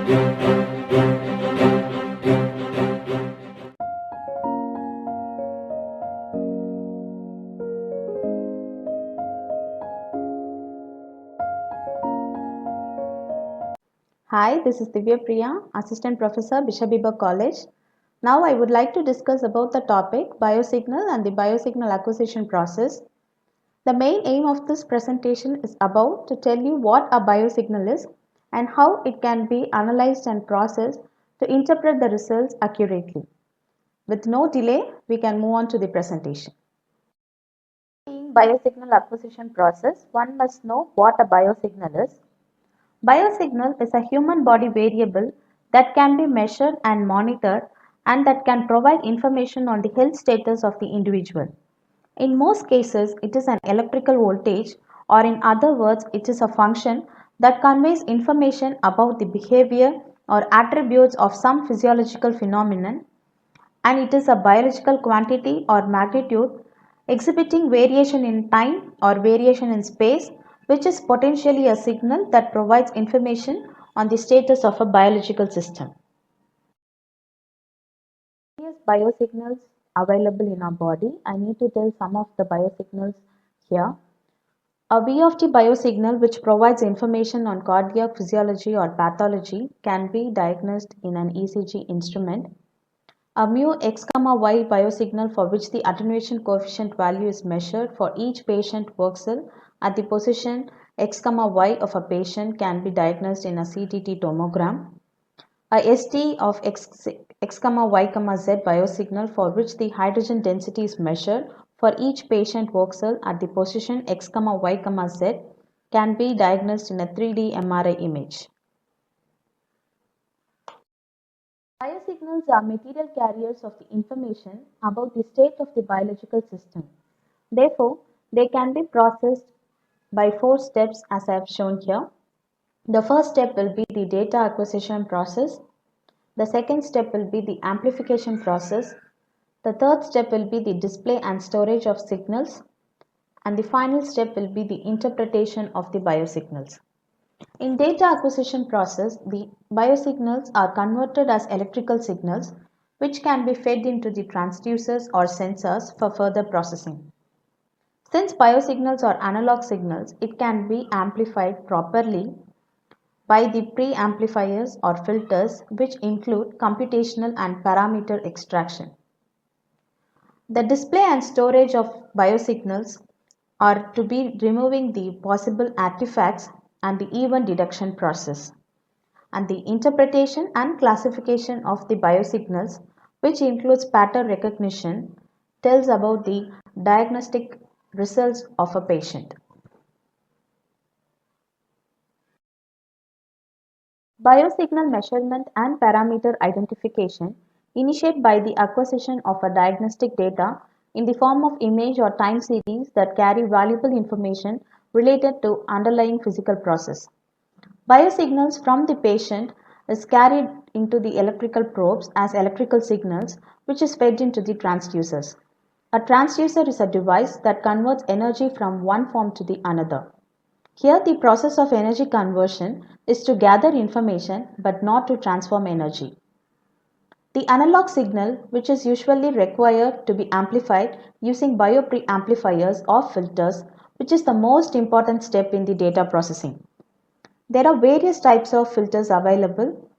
Hi, this is Priya, Assistant Professor, Bishop Heber College. Now I would like to discuss about the topic biosignal and the biosignal acquisition process. The main aim of this presentation is about to tell you what a biosignal is and how it can be analyzed and processed to interpret the results accurately. With no delay, we can move on to the presentation. In biosignal acquisition process, one must know what a biosignal is. Biosignal is a human body variable that can be measured and monitored and that can provide information on the health status of the individual. In most cases, it is an electrical voltage, or in other words, it is a function that conveys information about the behavior or attributes of some physiological phenomenon, and it is a biological quantity or magnitude exhibiting variation in time or variation in space, which is potentially a signal that provides information on the status of a biological system. Various biosignals available in our body. I need to tell some of the biosignals here. A V of T biosignal, which provides information on cardiac physiology or pathology, can be diagnosed in an ECG instrument. A mu x comma y biosignal, for which the attenuation coefficient value is measured for each patient work cell at the position x comma y of a patient, can be diagnosed in a CTT tomogram. A ST of x comma y comma z biosignal, for which the hydrogen density is measured for each patient work cell at the position x comma y comma z, can be diagnosed in a 3D MRI image. Biosignals are material carriers of the information about the state of the biological system. Therefore, they can be processed by 4 steps as I have shown here. The first step will be the data acquisition process. The second step will be the amplification process. The third step will be the display and storage of signals. And the final step will be the interpretation of the biosignals. In data acquisition process, the biosignals are converted as electrical signals, which can be fed into the transducers or sensors for further processing. Since biosignals are analog signals, it can be amplified properly by the preamplifiers or filters, which include computational and parameter extraction. The display and storage of biosignals are to be removing the possible artifacts and the event deduction process, and the interpretation and classification of the biosignals, which includes pattern recognition, tells about the diagnostic results of a patient. Biosignal measurement and parameter identification initiate by the acquisition of a diagnostic data in the form of image or time series that carry valuable information related to underlying physical process. Biosignals from the patient is carried into the electrical probes as electrical signals, which is fed into the transducers. A transducer is a device that converts energy from one form to the another. Here the process of energy conversion is to gather information but not to transform energy. The analog signal, which is usually required to be amplified using biopreamplifiers or filters, which is the most important step in the data processing. There are various types of filters available,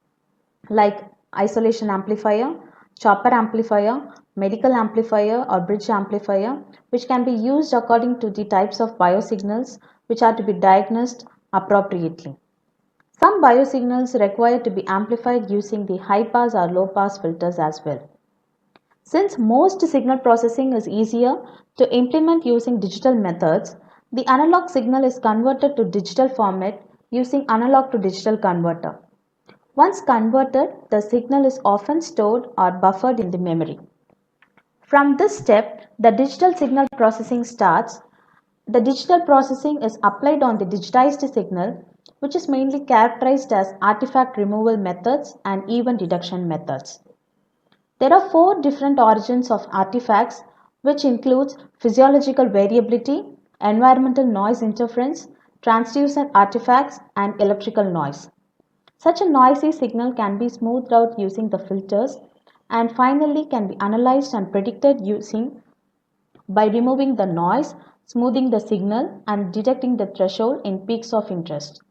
like isolation amplifier, chopper amplifier, medical amplifier or bridge amplifier, which can be used according to the types of biosignals which are to be diagnosed appropriately. Some biosignals require to be amplified using the high pass or low pass filters as well. Since most signal processing is easier to implement using digital methods, the analog signal is converted to digital format using analog to digital converter. Once converted, the signal is often stored or buffered in the memory. From this step, the digital signal processing starts. The digital processing is applied on the digitized signal, which is mainly characterized as artifact removal methods and event deduction methods. There are 4 different origins of artifacts, which includes physiological variability, environmental noise interference, transducer artifacts, and electrical noise. Such a noisy signal can be smoothed out using the filters and finally can be analyzed and predicted using by removing the noise, smoothing the signal and detecting the threshold in peaks of interest.